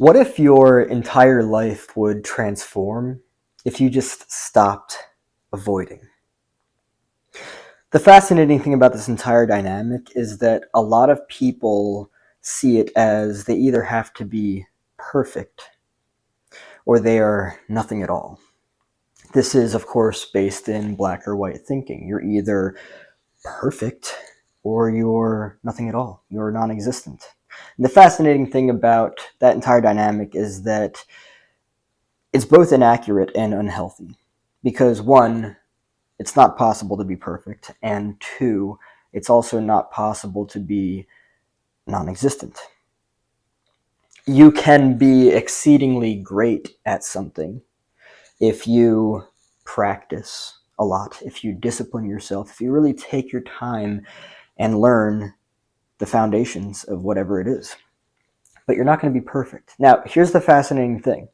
What if your entire life would transform if you just stopped avoiding? The fascinating thing about this entire dynamic is that a lot of people see it as they either have to be perfect or they are nothing at all. This is, of course, based in black or white thinking. You're either perfect or you're nothing at all. You're non existent. And the fascinating thing about that entire dynamic is that it's both inaccurate and unhealthy because one, it's not possible to be perfect, and two, it's also not possible to be non-existent. You can be exceedingly great at something if you practice a lot, if you discipline yourself, if you really take your time and learn the foundations of whatever it is. But you're not going to be perfect. Now, here's the fascinating thing.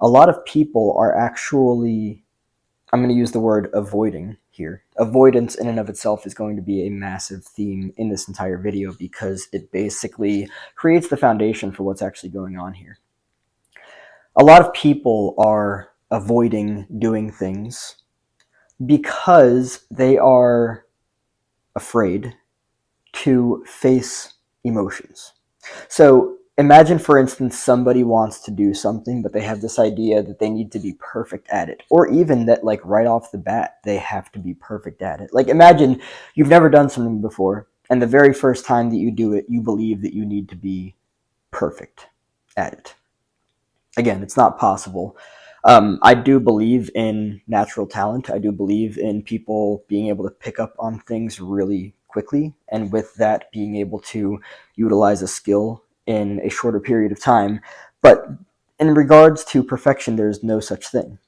A lot of people are actually, I'm going to use the word avoiding here. Avoidance in and of itself is going to be a massive theme in this entire video because it basically creates the foundation for what's actually going on here. A lot of people are avoiding doing things because they are afraid to face emotions. So imagine, for instance, somebody wants to do something, but they have this idea that they need to be perfect at it, or even that, like, right off the bat, they have to be perfect at it. Like, imagine you've never done something before, and the very first time that you do it, you believe that you need to be perfect at it. Again, it's not possible. I do believe in natural talent. I do believe in people being able to pick up on things really quickly, and with that, being able to utilize a skill in a shorter period of time. But in regards to perfection, there's no such thing.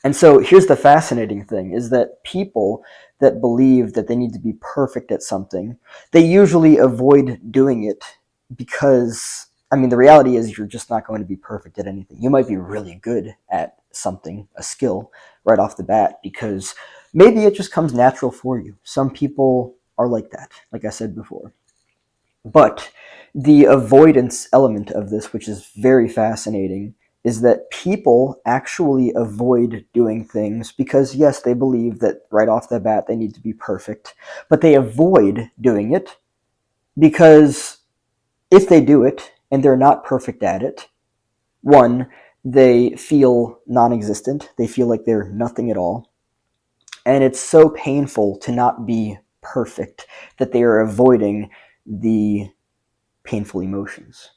And so here's the fascinating thing is that people that believe that they need to be perfect at something, they usually avoid doing it because, I mean, the reality is you're just not going to be perfect at anything. You might be really good at something, a skill, right off the bat, because maybe it just comes natural for you. Some people are like that, like I said before. But the avoidance element of this, which is very fascinating, is that people actually avoid doing things because, yes, they believe that right off the bat they need to be perfect, but they avoid doing it because if they do it and they're not perfect at it, one, they feel non existent, they feel like they're nothing at all, and it's so painful to not be perfect that they are avoiding the painful emotions.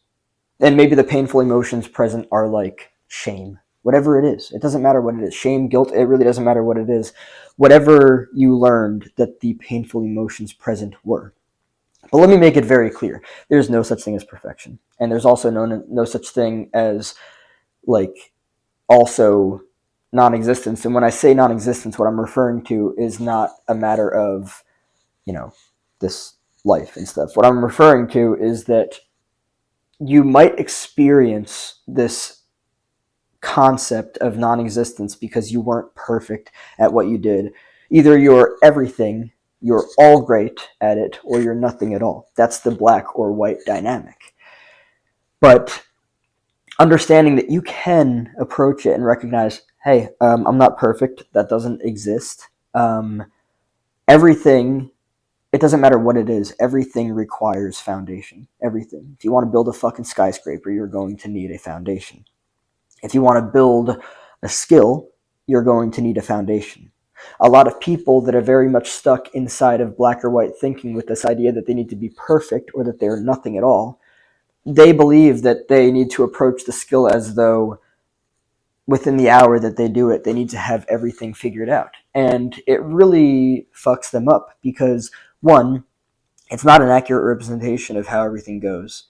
And maybe the painful emotions present are like shame, whatever it is. It doesn't matter what it is. Shame, guilt, it really doesn't matter what it is. Whatever you learned that the painful emotions present were. But let me make it very clear. There's no such thing as perfection. And there's also no such thing as, like, also non-existence. And when I say non-existence, what I'm referring to is not a matter of, this life and stuff. What I'm referring to is that you might experience this concept of non-existence because you weren't perfect at what you did. Either you're everything, you're all great at it, or you're nothing at all. That's the black or white dynamic. But understanding that you can approach it and recognize, hey, I'm not perfect. That doesn't exist. Everything, it doesn't matter what it is, everything requires foundation. Everything. If you want to build a fucking skyscraper, you're going to need a foundation. If you want to build a skill, you're going to need a foundation. A lot of people that are very much stuck inside of black or white thinking with this idea that they need to be perfect or that they're nothing at all, they believe that they need to approach the skill as though within the hour that they do it, they need to have everything figured out. And it really fucks them up because, one, it's not an accurate representation of how everything goes.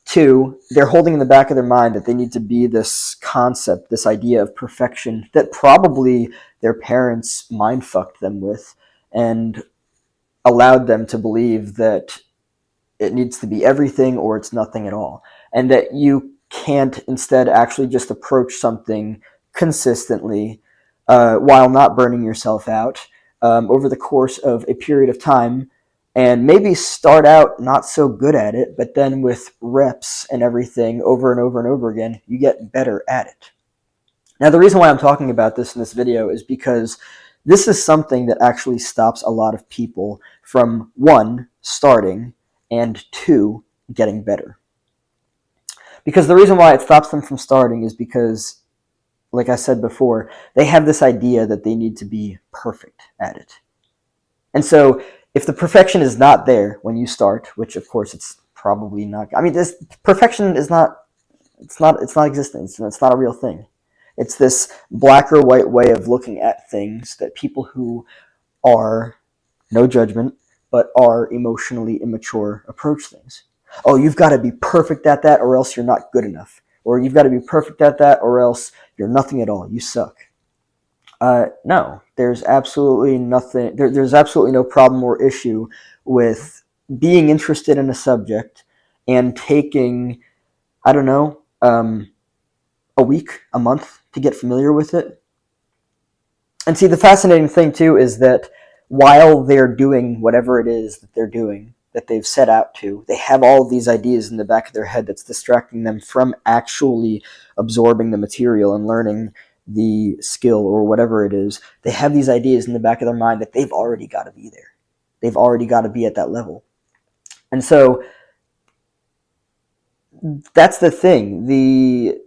Two, they're holding in the back of their mind that they need to be this concept, this idea of perfection that probably their parents mind fucked them with and allowed them to believe that it needs to be everything or it's nothing at all. And that you can't instead actually just approach something consistently while not burning yourself out over the course of a period of time and maybe start out not so good at it, but then with reps and everything over and over and over again, you get better at it. Now, the reason why I'm talking about this in this video is because this is something that actually stops a lot of people from, one, starting, and two, getting better. Because the reason why it stops them from starting is because, like I said before, they have this idea that they need to be perfect at it. And so if the perfection is not there when you start, which of course it's probably not, I mean, this perfection is not, it's not existent. It's not a real thing. It's this black or white way of looking at things that people who are, no judgment, but are emotionally immature approach things. Oh, you've got to be perfect at that or else you're not good enough. Or you've got to be perfect at that or else you're nothing at all. You suck. No, there's absolutely nothing. There's absolutely no problem or issue with being interested in a subject and taking, I don't know, a week, a month to get familiar with it. And see, the fascinating thing too is that while they're doing whatever it is that they're doing, that they've set out to, they have all of these ideas in the back of their head that's distracting them from actually absorbing the material and learning the skill or whatever it is. They have these ideas in the back of their mind that they've already got to be there. They've already got to be at that level. And so that's the thing. The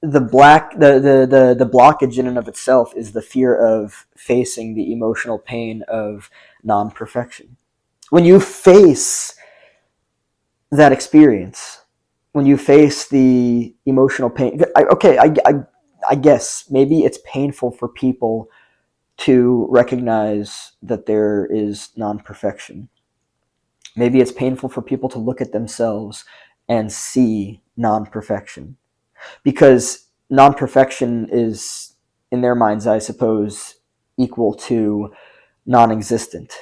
blockage in and of itself is the fear of facing the emotional pain of non-perfection. When you face that experience, when you face the emotional pain, I guess maybe it's painful for people to recognize that there is non-perfection. Maybe it's painful for people to look at themselves and see non-perfection, because non-perfection is, in their minds, I suppose, equal to non-existent,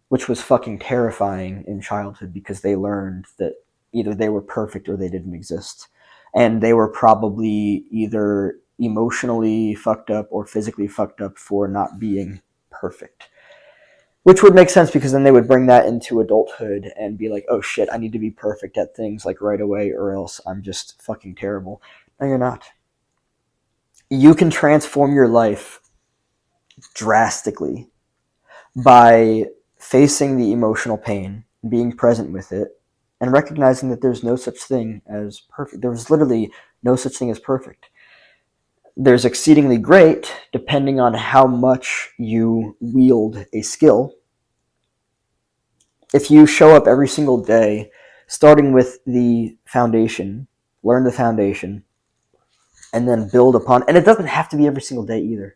which was fucking terrifying in childhood because they learned that either they were perfect or they didn't exist. And they were probably either emotionally fucked up or physically fucked up for not being perfect. Which would make sense because then they would bring that into adulthood and be like, oh shit, I need to be perfect at things like right away or else I'm just fucking terrible. No, you're not. You can transform your life drastically by facing the emotional pain, being present with it, and recognizing that there's no such thing as perfect. There's literally no such thing as perfect. There's exceedingly great, depending on how much you wield a skill. If you show up every single day, starting with the foundation, learn the foundation, and then build upon, and it doesn't have to be every single day either.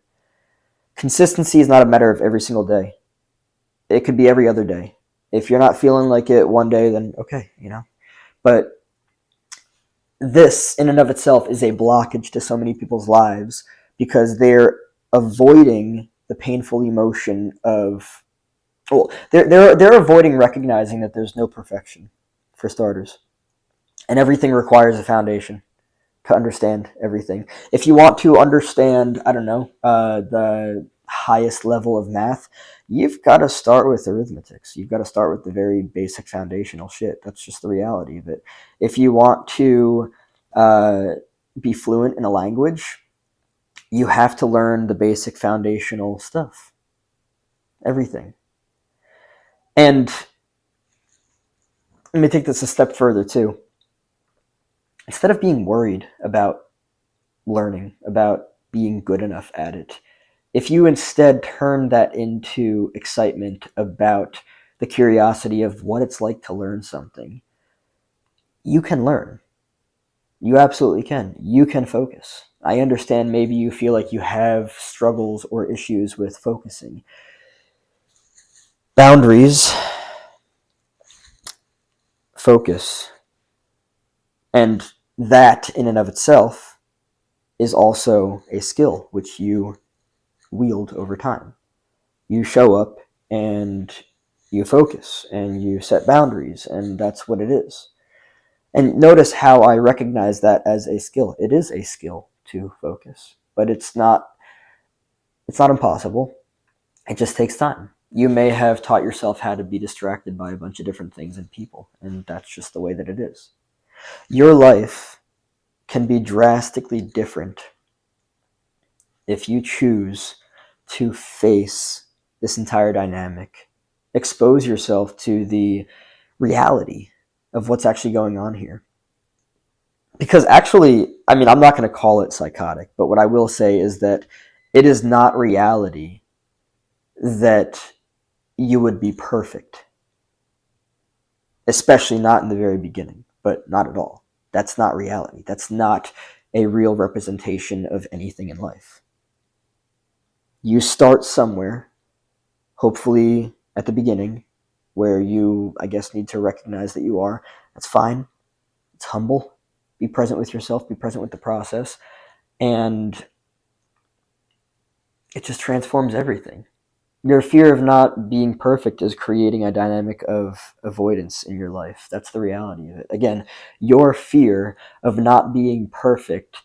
Consistency is not a matter of every single day. It could be every other day. If you're not feeling like it one day, then okay, But this, in and of itself, is a blockage to so many people's lives because they're avoiding the painful emotion of, well, they're avoiding recognizing that there's no perfection, for starters, and everything requires a foundation to understand everything. If you want to understand, I don't know, the highest level of math, you've got to start with arithmetics. You've got to start with the very basic foundational shit. That's just the reality of it. If you want to be fluent in a language, you have to learn the basic foundational stuff. Everything. And let me take this a step further too. Instead of being worried about learning, about being good enough at it, if you instead turn that into excitement about the curiosity of what it's like to learn something, you can learn. You absolutely can. You can focus. I understand maybe you feel like you have struggles or issues with focusing. Boundaries, focus, and that in and of itself is also a skill which you wield over time. You show up and you focus and you set boundaries, and that's what it is. And notice how I recognize that as a skill. It is a skill to focus, but it's not impossible. It just takes time. You may have taught yourself how to be distracted by a bunch of different things and people, and that's just the way that it is. Your life can be drastically different if you choose to face this entire dynamic, expose yourself to the reality of what's actually going on here. Because actually, I mean, I'm not going to call it psychotic, but what I will say is that it is not reality that you would be perfect, especially not in the very beginning, but not at all. That's not reality. That's not a real representation of anything in life. You start somewhere, hopefully at the beginning, where you, I guess, need to recognize that you are. That's fine. It's humble. Be present with yourself, be present with the process, and it just transforms everything. Your fear of not being perfect is creating a dynamic of avoidance in your life. That's the reality of it. Again, your fear of not being perfect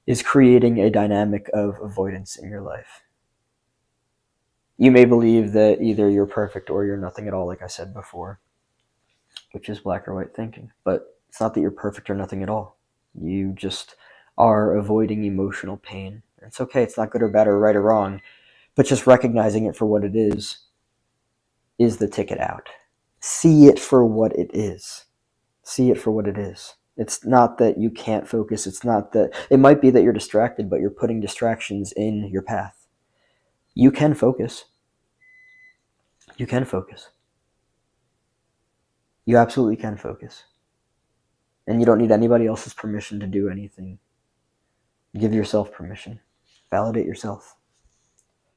is creating a dynamic of avoidance in your life. You may believe that either you're perfect or you're nothing at all, like I said before, which is black or white thinking. But it's not that you're perfect or nothing at all. You just are avoiding emotional pain. It's okay. It's not good or bad or right or wrong, but just recognizing it for what it is the ticket out. See it for what it is. See it for what it is. It's not that you can't focus. It's not that it might be that you're distracted, but you're putting distractions in your path. You can focus. You can focus. You absolutely can focus. And you don't need anybody else's permission to do anything. Give yourself permission. Validate yourself.